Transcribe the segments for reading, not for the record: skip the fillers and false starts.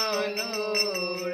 कंसचानूर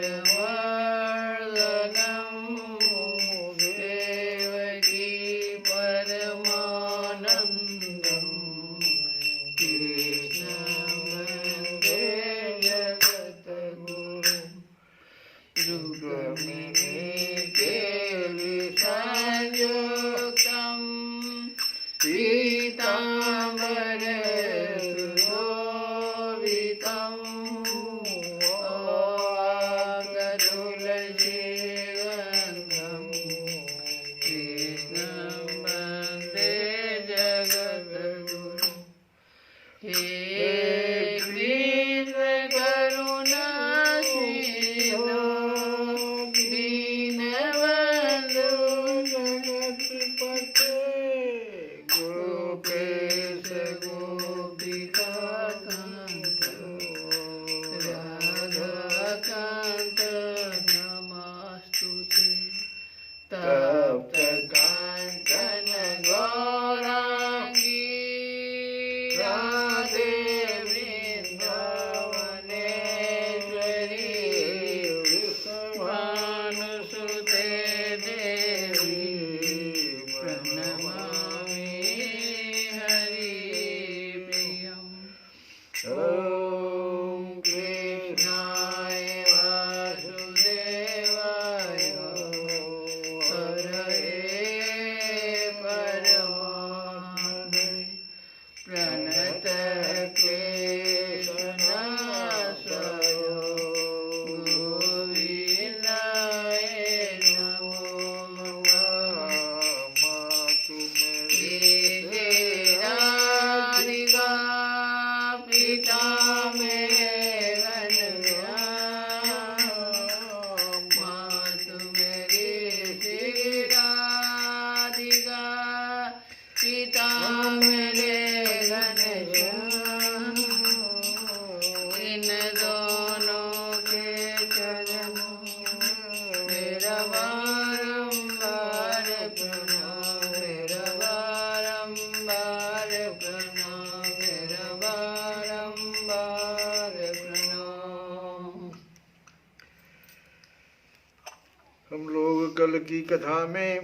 हम लोग कल की कथा में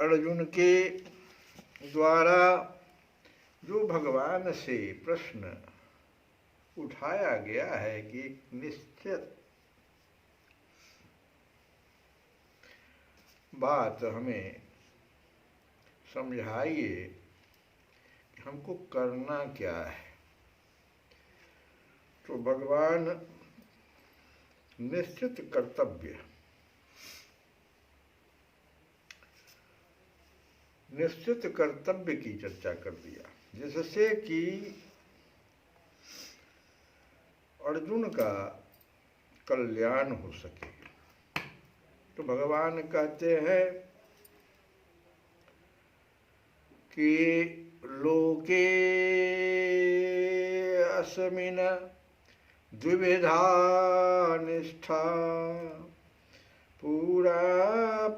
अर्जुन के द्वारा जो भगवान से प्रश्न उठाया गया है कि एक निश्चित बात हमें समझाइए कि हमको करना क्या है। तो भगवान निश्चित कर्तव्य, निश्चित कर्तव्य की चर्चा कर दिया, जिससे कि अर्जुन का कल्याण हो सके। तो भगवान कहते हैं कि लोके अस्मिन् द्विविधा निष्ठा पूरा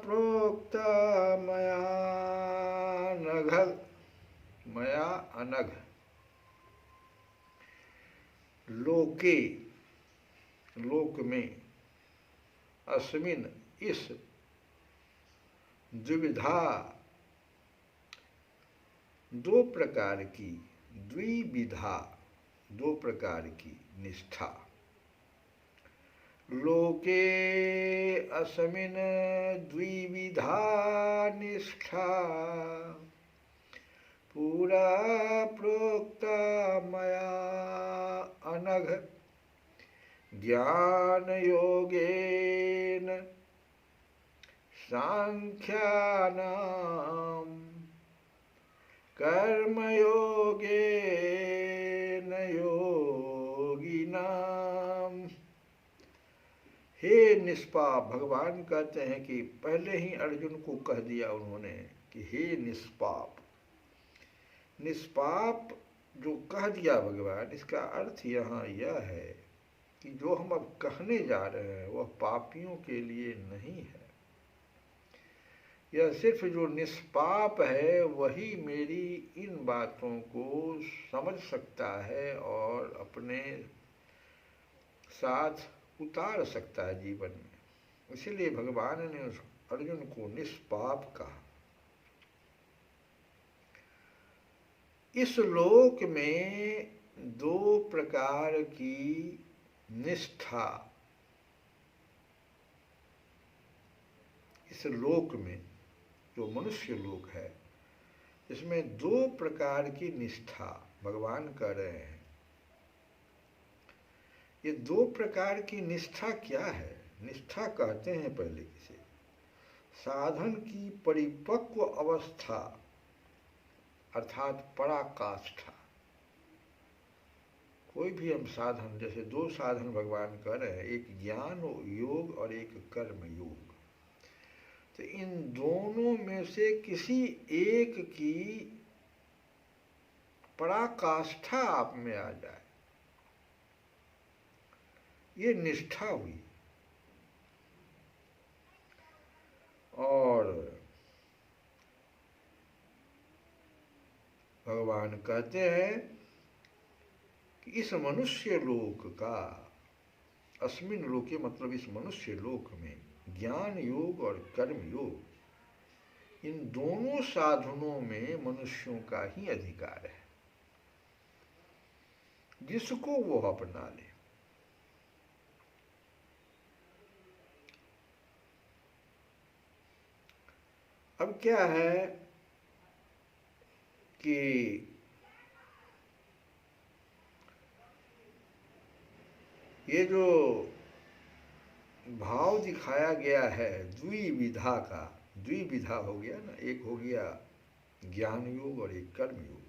प्रोक्ता मया अनघ। लोके, लोक में, अस्मिन इस, द्विविधा दो प्रकार की, द्विविधा दो प्रकार की निष्ठा। लोके अस्मिन द्विविधा निष्ठा पूरा प्रोक्ता मया अनघ। ज्ञान योगेन सांख्यानां कर्म योगेन योगिनाम। हे निष्पाप, भगवान कहते हैं कि पहले ही अर्जुन को कह दिया उन्होंने कि हे निष्पाप। निष्पाप जो कह दिया भगवान, इसका अर्थ यहाँ यह है कि जो हम अब कहने जा रहे हैं वह पापियों के लिए नहीं है। यह सिर्फ जो निष्पाप है वही मेरी इन बातों को समझ सकता है और अपने साथ उतार सकता है जीवन में। इसीलिए भगवान ने उस अर्जुन को निष्पाप कहा। इस लोक में दो प्रकार की निष्ठा, इस लोक में जो मनुष्य लोक है इसमें दो प्रकार की निष्ठा भगवान कह रहे हैं। ये दो प्रकार की निष्ठा क्या है? निष्ठा कहते हैं पहले इसे साधन की परिपक्व अवस्था अर्थात पराकाष्ठा। कोई भी हम साधन, जैसे दो साधन भगवान कर रहे हैं, एक ज्ञान योग और एक कर्म योग। तो इन दोनों में से किसी एक की पराकाष्ठा आप में आ जाए, ये निष्ठा हुई। और भगवान कहते हैं कि इस मनुष्य लोक का, अस्मिन लोके मतलब इस मनुष्य लोक में ज्ञान योग और कर्म योग, इन दोनों साधनों में मनुष्यों का ही अधिकार है, जिसको वो अपना ले। अब क्या है कि ये जो भाव दिखाया गया है द्विविधा का, द्विविधा हो गया ना, एक हो गया ज्ञान योग और एक कर्म योग।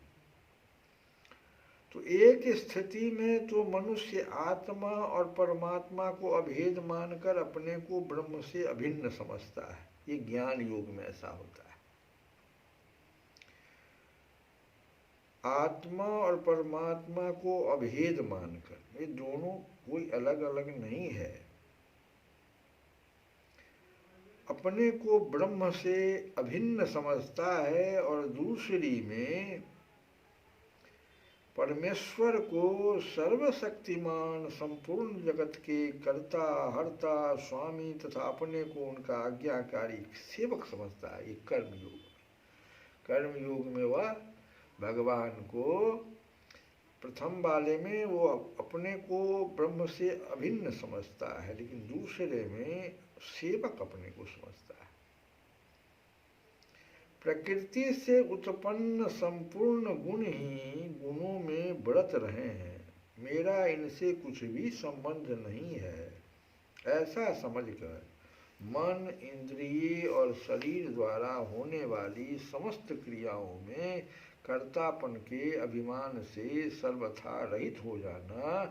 तो एक स्थिति में तो मनुष्य आत्मा और परमात्मा को अभेद मानकर अपने को ब्रह्म से अभिन्न समझता है। ये ज्ञान योग में ऐसा होता है। आत्मा और परमात्मा को अभेद मानकर, ये दोनों कोई अलग अलग नहीं है, अपने को ब्रह्म से अभिन्न समझता है। और दूसरी में परमेश्वर को सर्वशक्तिमान, संपूर्ण जगत के कर्ता, हर्ता, स्वामी तथा अपने को उनका आज्ञाकारी सेवक समझता है। ये कर्मयोग, कर्मयोग में वह भगवान को, प्रथम वाले में वो अपने को ब्रह्म से अभिन्न समझता है, लेकिन दूसरे में सेवक अपने को समझता है। प्रकृति से उत्पन्न संपूर्ण गुण ही गुणों में बढ़त रहे हैं, मेरा इनसे कुछ भी संबंध नहीं है, ऐसा समझकर मन, इंद्रिय और शरीर द्वारा होने वाली समस्त क्रियाओं में कर्तापन के अभिमान से सर्वथा रहित हो जाना,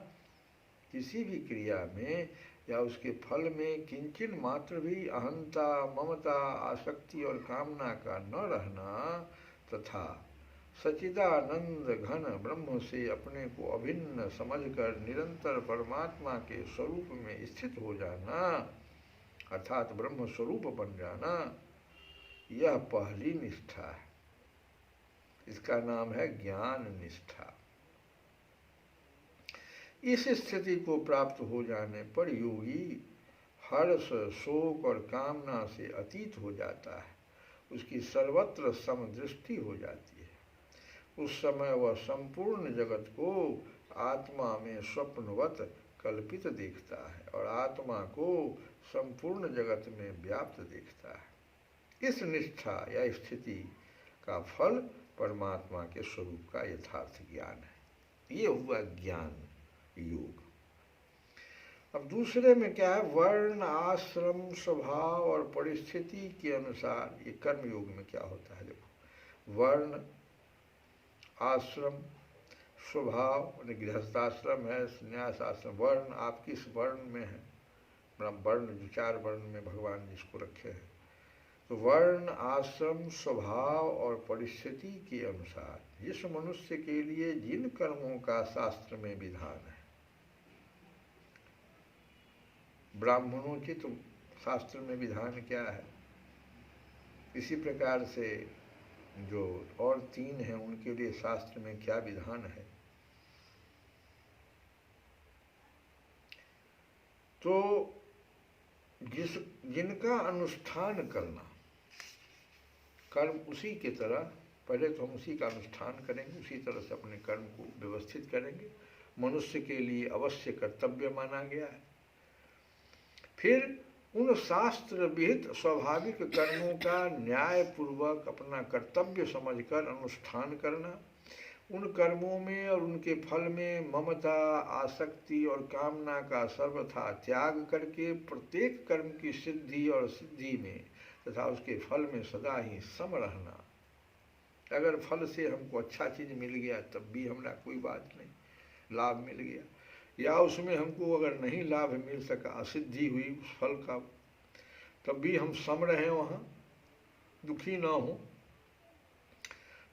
किसी भी क्रिया में या उसके फल में किंचन मात्र भी अहंता, ममता, आसक्ति और कामना का न रहना तथा सच्चिदानंद घन ब्रह्म से अपने को अभिन्न समझकर निरंतर परमात्मा के स्वरूप में स्थित हो जाना, अर्थात ब्रह्म स्वरूप बन जाना, यह पहली निष्ठा है। इसका नाम है ज्ञान निष्ठा। इस स्थिति को प्राप्त हो जाने पर योगी हर्ष, शोक और कामना से अतीत हो जाता है, उसकी सर्वत्र समदृष्टि हो जाती है। उस समय वह संपूर्ण जगत को आत्मा में स्वप्नवत कल्पित देखता है और आत्मा को संपूर्ण जगत में व्याप्त देखता है। इस निष्ठा या स्थिति का फल परमात्मा के स्वरूप का यथार्थ ज्ञान है। ये हुआ ज्ञान योग। अब दूसरे में क्या है, वर्ण, आश्रम, स्वभाव और परिस्थिति के अनुसार ये कर्म योग में क्या होता है। देखो, वर्ण, आश्रम, स्वभाव, गृहस्थाश्रम है, संन्यास आश्रम। वर्ण, आप किस वर्ण में हैं, वर्ण जो 4 वर्ण में भगवान जिसको रखे हैं, तो वर्ण, आश्रम, स्वभाव और परिस्थिति के अनुसार जिस मनुष्य के लिए जिन कर्मों का शास्त्र में विधान है, ब्राह्मणों के तो शास्त्र में विधान क्या है, इसी प्रकार से जो और 3 हैं उनके लिए शास्त्र में क्या विधान है। तो जिनका अनुष्ठान करना, कर्म उसी के तरह, पहले तो हम उसी का अनुष्ठान करेंगे, उसी तरह से अपने कर्म को व्यवस्थित करेंगे, मनुष्य के लिए अवश्य कर्तव्य माना गया है। फिर उन शास्त्र विहित स्वाभाविक कर्मों का न्यायपूर्वक अपना कर्तव्य समझकर अनुष्ठान करना, उन कर्मों में और उनके फल में ममता, आसक्ति और कामना का सर्वथा त्याग करके प्रत्येक कर्म की सिद्धि और सिद्धि में तथा उसके फल में सदा ही सम रहना। अगर फल से हमको अच्छा चीज़ मिल गया तब भी हमारा कोई बात नहीं, लाभ मिल गया, या उसमें हमको अगर नहीं लाभ मिल सका, असिद्धि हुई उस फल का, तब भी हम सम रहें, वहाँ दुखी ना हो।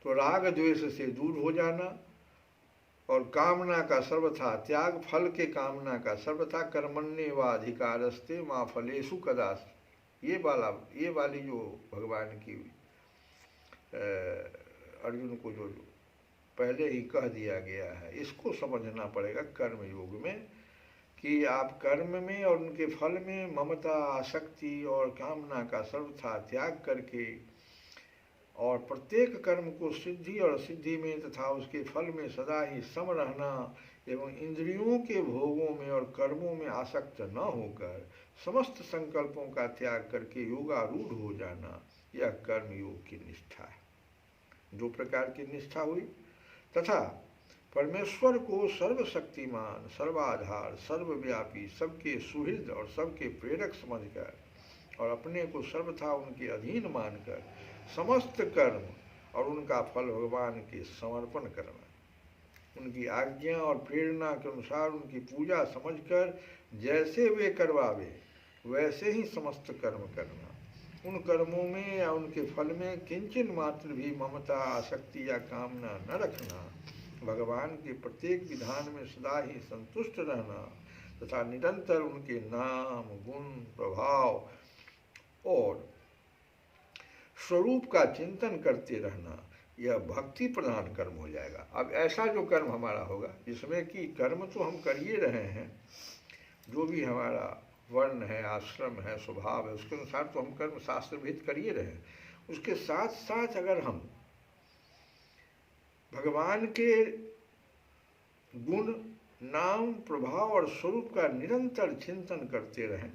तो राग द्वेष से दूर हो जाना और कामना का सर्वथा त्याग, फल के कामना का सर्वथा, कर्मण्येवाधिकारस्ते मा फलेषु कदाचित्, ये वाली जो भगवान की अर्जुन को जो पहले ही कह दिया गया है, इसको समझना पड़ेगा कर्म योग में, कि आप कर्म में और उनके फल में ममता, आसक्ति और कामना का सर्वथा त्याग करके और प्रत्येक कर्म को सिद्धि और असिद्धि में तथा उसके फल में सदा ही सम रहना एवं इंद्रियों के भोगों में और कर्मों में आसक्त न होकर समस्त संकल्पों का त्याग करके योगारूढ़ हो जाना, यह कर्म योग की निष्ठा है। 2 प्रकार की निष्ठा हुई। तथा परमेश्वर को सर्वशक्तिमान, सर्वाधार, सर्वव्यापी, सबके सुहृद और सबके प्रेरक समझकर और अपने को सर्वथा उनके अधीन मानकर समस्त कर्म और उनका फल भगवान के समर्पण करना, उनकी आज्ञा और प्रेरणा के अनुसार उनकी पूजा समझकर जैसे वे करवावे वैसे ही समस्त कर्म करना, उन कर्मों में या उनके फल में किंचन मात्र भी ममता, आसक्ति या कामना न रखना, भगवान के प्रत्येक विधान में सदा ही संतुष्ट रहना तथा निरंतर उनके नाम, गुण, प्रभाव और स्वरूप का चिंतन करते रहना, यह भक्ति प्रधान कर्म हो जाएगा। अब ऐसा जो कर्म हमारा होगा जिसमें कि कर्म तो हम कर ही रहे हैं, जो भी हमारा वर्ण है, आश्रम है, स्वभाव है, उसके अनुसार तो हम कर्म शास्त्र विहित कर ही रहे हैं। उसके साथ साथ अगर हम भगवान के गुण, नाम, प्रभाव और स्वरूप का निरंतर चिंतन करते रहें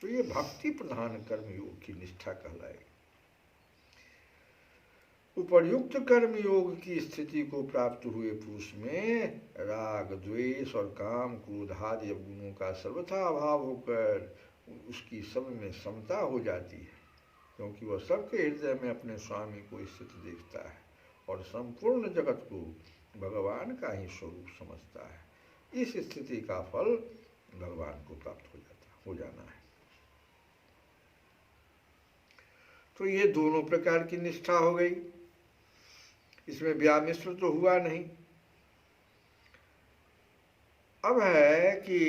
तो ये भक्ति प्रधान कर्म योग की निष्ठा कहलाएगी। उपर्युक्त कर्म योग की स्थिति को प्राप्त हुए पुरुष में राग, द्वेष और काम, क्रोध आदि गुणों का सर्वथा अभाव होकर उसकी सब में समता हो जाती है, क्योंकि वह सबके हृदय में अपने स्वामी को स्थित देखता है और संपूर्ण जगत को भगवान का ही स्वरूप समझता है। इस स्थिति का फल भगवान को प्राप्त हो जाना है। तो ये दोनों प्रकार की निष्ठा हो गई। इसमें व्यामिश्र तो हुआ नहीं। अब है कि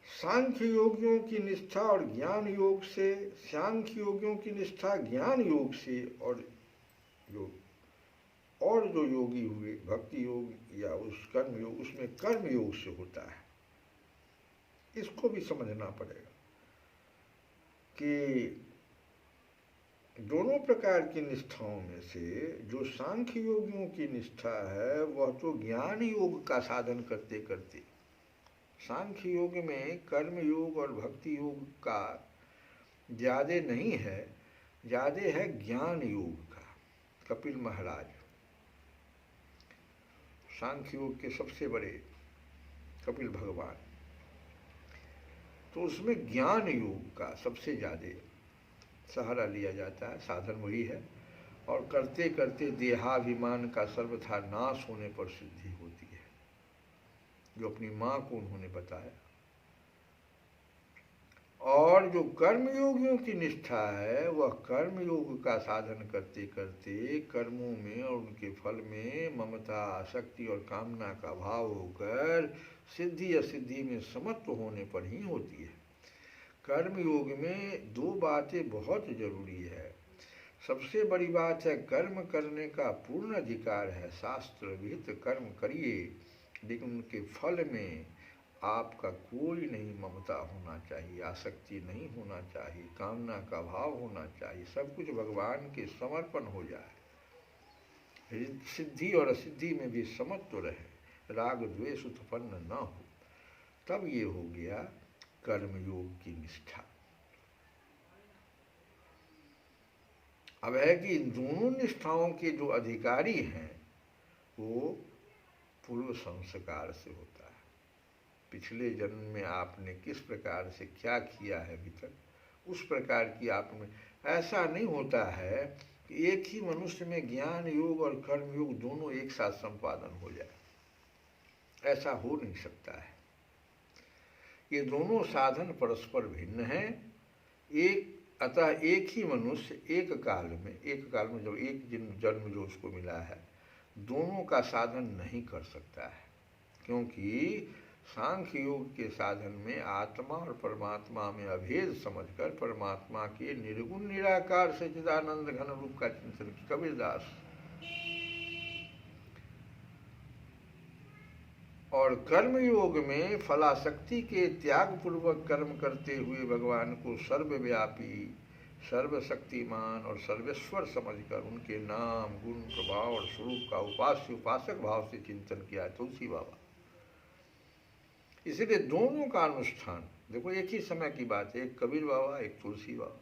सांख्य योगियों की निष्ठा और ज्ञान योग से, सांख्य योगियों की निष्ठा ज्ञान योग से और जो योगी हुए भक्ति योग या उस कर्म योग, उसमें कर्म योग से होता है। इसको भी समझना पड़ेगा कि दोनों प्रकार की निष्ठाओं में से जो सांख्य योगियों की निष्ठा है वह तो ज्ञान योग का साधन करते करते, सांख्य योग में कर्म योग और भक्ति योग का ज्यादा नहीं है, ज्यादा है ज्ञान योग का। कपिल महाराज सांख्य योग के सबसे बड़े कपिल भगवान, तो उसमें ज्ञान योग का सबसे ज़्यादा सहारा लिया जाता है, साधन वही है। और करते करते देहाभिमान का सर्वथा नाश होने पर सिद्धि होती है, जो अपनी माँ को उन्होंने बताया। और जो कर्मयोगियों की निष्ठा है वह कर्मयोग का साधन करते करते कर्मों में और उनके फल में ममता, आसक्ति और कामना का भाव होकर सिद्धि असिद्धि में समत्व होने पर ही होती है। कर्मयोग में दो बातें बहुत जरूरी है। सबसे बड़ी बात है कर्म करने का पूर्ण अधिकार है, शास्त्र विहित कर्म करिए, लेकिन उनके फल में आपका कोई नहीं ममता होना चाहिए, आसक्ति नहीं होना चाहिए, कामना का भाव होना चाहिए, सब कुछ भगवान के समर्पण हो जाए, सिद्धि और असिद्धि में भी समत्व रहे, राग द्वेष उत्पन्न न हो, तब ये हो गया कर्मयोग की निष्ठा। अब है कि इन दोनों निष्ठाओं के जो अधिकारी हैं वो पूर्व संस्कार से होता है। पिछले जन्म में आपने किस प्रकार से क्या किया है अभी तक, उस प्रकार की आप में ऐसा नहीं होता है कि एक ही मनुष्य में ज्ञान योग और कर्म योग दोनों एक साथ संपादन हो जाए, ऐसा हो नहीं सकता है। ये दोनों साधन परस्पर भिन्न हैं। अतः एक ही मनुष्य एक काल में जब एक जन्म जो उसको मिला है, दोनों का साधन नहीं कर सकता है, क्योंकि सांख्य योग के साधन में आत्मा और परमात्मा में अभेद समझकर परमात्मा के निर्गुण निराकार सच्चिदानंद घन रूप का चिंतन कबीरदास, और कर्म योग में फलाशक्ति के त्याग पूर्वक कर्म करते हुए भगवान को सर्वव्यापी, सर्वशक्तिमान और सर्वेश्वर समझकर उनके नाम, गुण, प्रभाव और स्वरूप का उपास्य उपासक भाव से चिंतन किया तुलसी बाबा। इसलिए दोनों का अनुष्ठान देखो, एक ही समय की बात है, एक कबीर बाबा एक तुलसी बाबा,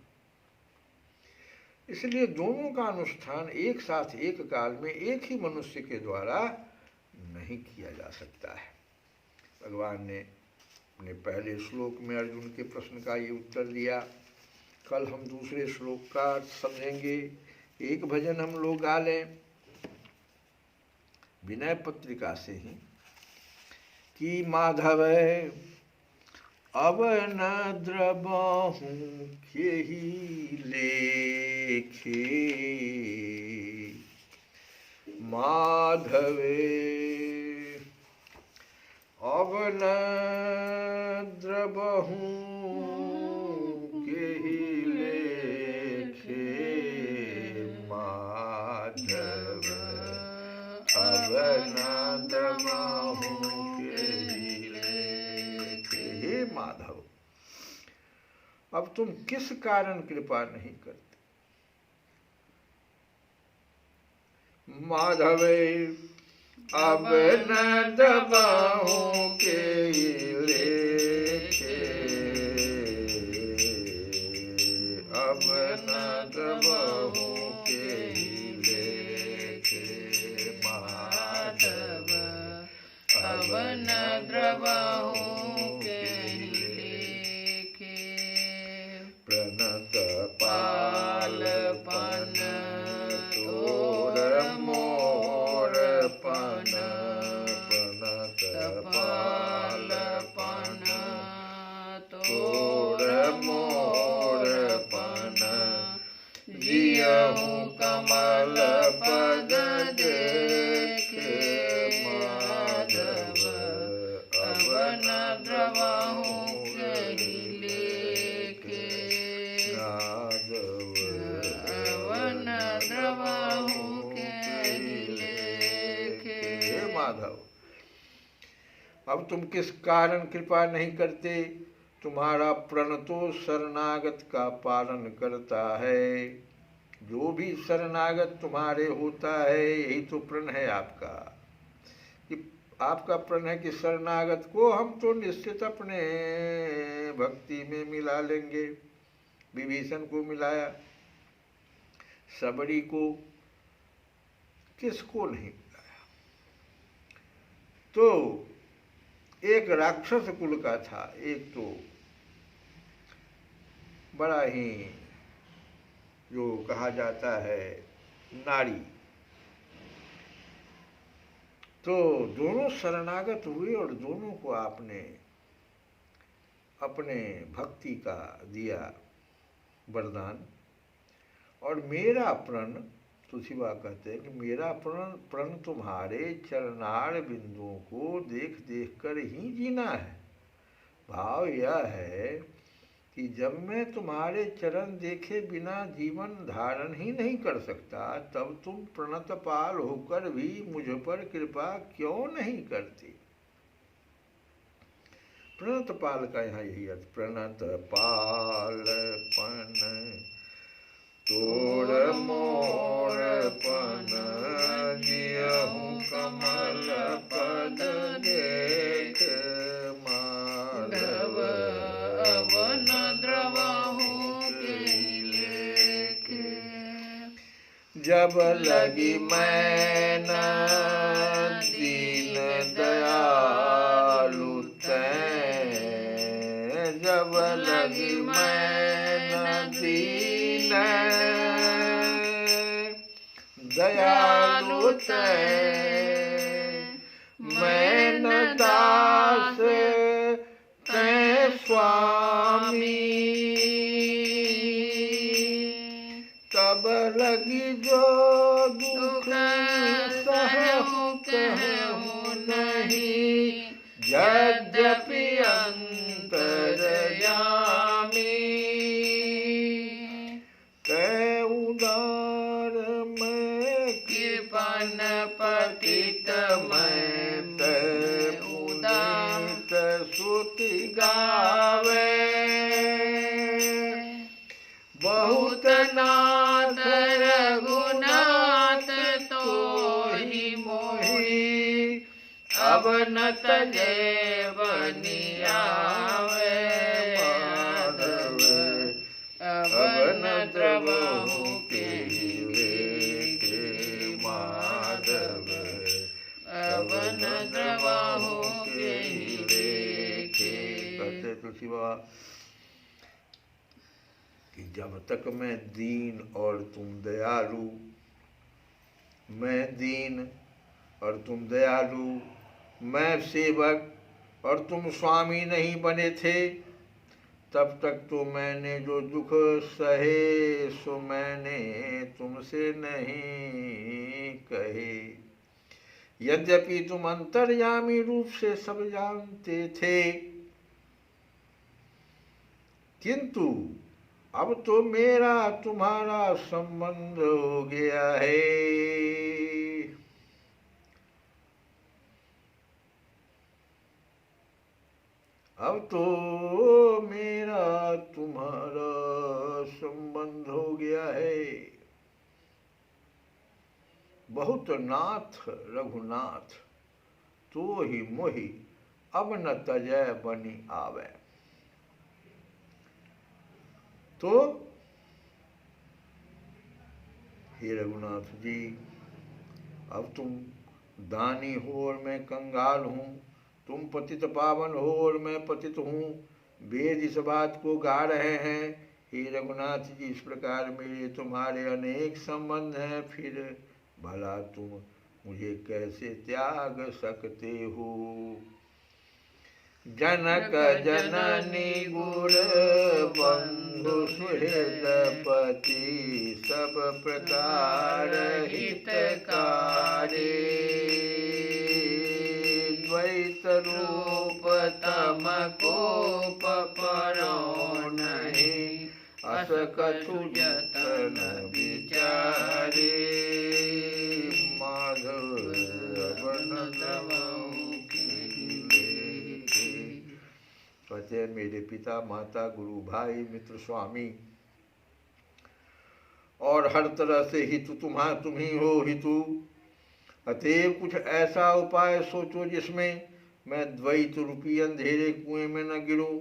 इसलिए दोनों का अनुष्ठान एक साथ एक काल में एक ही मनुष्य के द्वारा नहीं किया जा सकता है। भगवान ने अपने पहले श्लोक में अर्जुन के प्रश्न का ये उत्तर दिया। कल हम दूसरे श्लोक का समझेंगे। एक भजन हम लोग गा लें विनय पत्रिका से ही कि माधव अब न द्रबहूं केहि लेखे, माधवे अब न द्रबहूं केहि लेखे, अब तुम किस कारण कृपा नहीं करते। माधवे अब न दबाऊं के लेखे, अब न दबाऊं के लेखे। माधव अब न दबाऊं के लेखे। प्रणत पालपन तोर मोरपन, प्रणत पालपन तोर मोरपन। जियहु कमल पद देखे, माधव अब न द्रवहु कहि लेखे। माधव अब न द्रवहु कहि लेखे। माधव अब तुम किस कारण कृपा नहीं करते। तुम्हारा प्रण तो शरणागत का पालन करता है। जो भी शरणागत तुम्हारे होता है, यही तो प्रण है आपका। कि आपका प्रण है कि शरणागत को हम तो निश्चित अपने भक्ति में मिला लेंगे। विभीषण को मिलाया, सबरी को, किसको नहीं मिलाया। तो एक राक्षस कुल का था, एक तो बड़ा ही जो कहा जाता है नारी। तो दोनों शरणागत हुए और दोनों को आपने अपने भक्ति का दिया वरदान। और मेरा प्रण, तुलसीबा कहते हैं कि मेरा प्रण तुम्हारे चरणार बिंदुओं को देख देख कर ही जीना है। भाव यह है कि जब मैं तुम्हारे चरण देखे बिना जीवन धारण ही नहीं कर सकता, तब तुम प्रणतपाल होकर भी मुझ पर कृपा क्यों नहीं करती। प्रणतपाल का यहाँ यही अर्थ, प्रणतपालपन तोर मोरपन। जियहु कमल पद देख, माधव अब न द्रवहु कहि लेखे। जब लगी मैन दीन दयालु तैं, जब लगी मैन दीन दयालु तैं, मैन दास तैं स्वामी। तब लगी जो दुख सहु कहु नहीं, यद्यपि अंतरयामी। तै उदार मैं कृपण पतित मैं, तै उदात श्रुति गावे। बहुत नाथ रघुनाथ तो ही मोही, अब न तजे बनियावे। माधव अब न द्रवहु कहि लेखे। माधव अब न द्रवहु कहि लेखे। कहते तुलसी बाबा कि जब तक मैं दीन और तुम दयालु, मैं दीन और तुम दयालु, मैं सेवक और तुम स्वामी नहीं बने थे, तब तक तो मैंने जो दुख सहे सो मैंने तुमसे नहीं कहे। यद्यपि तुम अंतर्यामी रूप से सब जानते थे, किंतु अब तो मेरा तुम्हारा संबंध हो गया है। अब तो मेरा तुम्हारा संबंध हो गया है। बहुत नाथ रघुनाथ, तो ही मोहि अब न तजय बनी आवे। तो हे रघुनाथ जी, अब तुम दानी हो और मैं कंगाल हूँ, तुम पतित पावन हो और मैं पतित हूँ, वेद इस बात को गा रहे हैं। हे रघुनाथ जी, इस प्रकार मेरे तुम्हारे अनेक संबंध हैं, फिर भला तुम मुझे कैसे त्याग सकते हो। जनक जननी गुर बंधु सुहृद पति, सब प्रकार हितकारी, द्वैत रूप तम कोप परो नहीं, अस कछु जतन विचारे। माधव वन कहते हैं, मेरे पिता माता गुरु भाई मित्र स्वामी और हर तरह से हितु तुम ही हो हितु। अतएव कुछ ऐसा उपाय सोचो जिसमें मैं द्वैत रूपी अंधेरे कुएं में न गिरूं,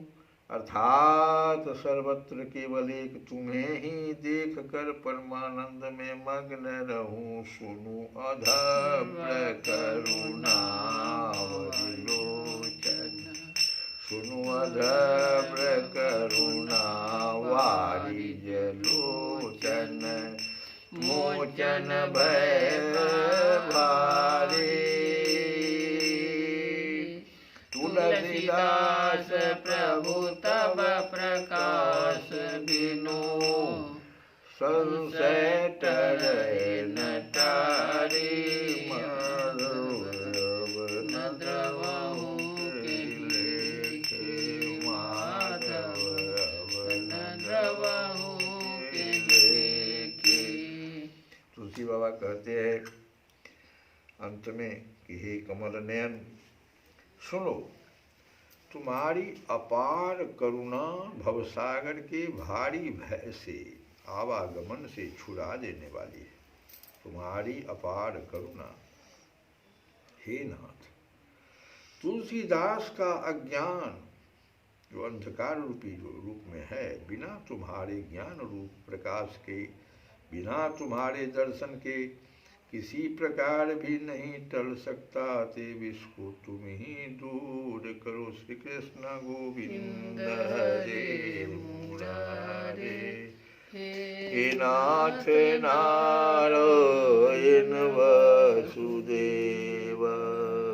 अर्थात सर्वत्र केवल एक तुम्हें ही देख कर परमानंद में मग्न रहूं। सुनु अधप्र करुणा सुनु अधप्र करुणा वारिजलोचन, मोचन भय भारे। तुलसीदास प्रभु तब प्रकाश बिनु, संशय टरै न टारे। माधव न द्रवहु के लेखे, माधव न द्रवहु के लेखे। तुलसी बाबा कहते हैं अंत में कि हे कमल नयन, सुनो, तुम्हारी अपार करुणा भवसागर के भारी भय से आवागमन से छुड़ा देने वाली है। तुम्हारी अपार करुणा, हे नाथ, तुलसीदास का अज्ञान जो अंधकार रूपी जो रूप में है, बिना तुम्हारे ज्ञान रूप प्रकाश के, बिना तुम्हारे दर्शन के किसी प्रकार भी नहीं टल सकता। अतएव इसको तुम ही दूर करो। श्री कृष्ण गोविंद हरे मुरारे। हे नाथ नारायण वासुदेव।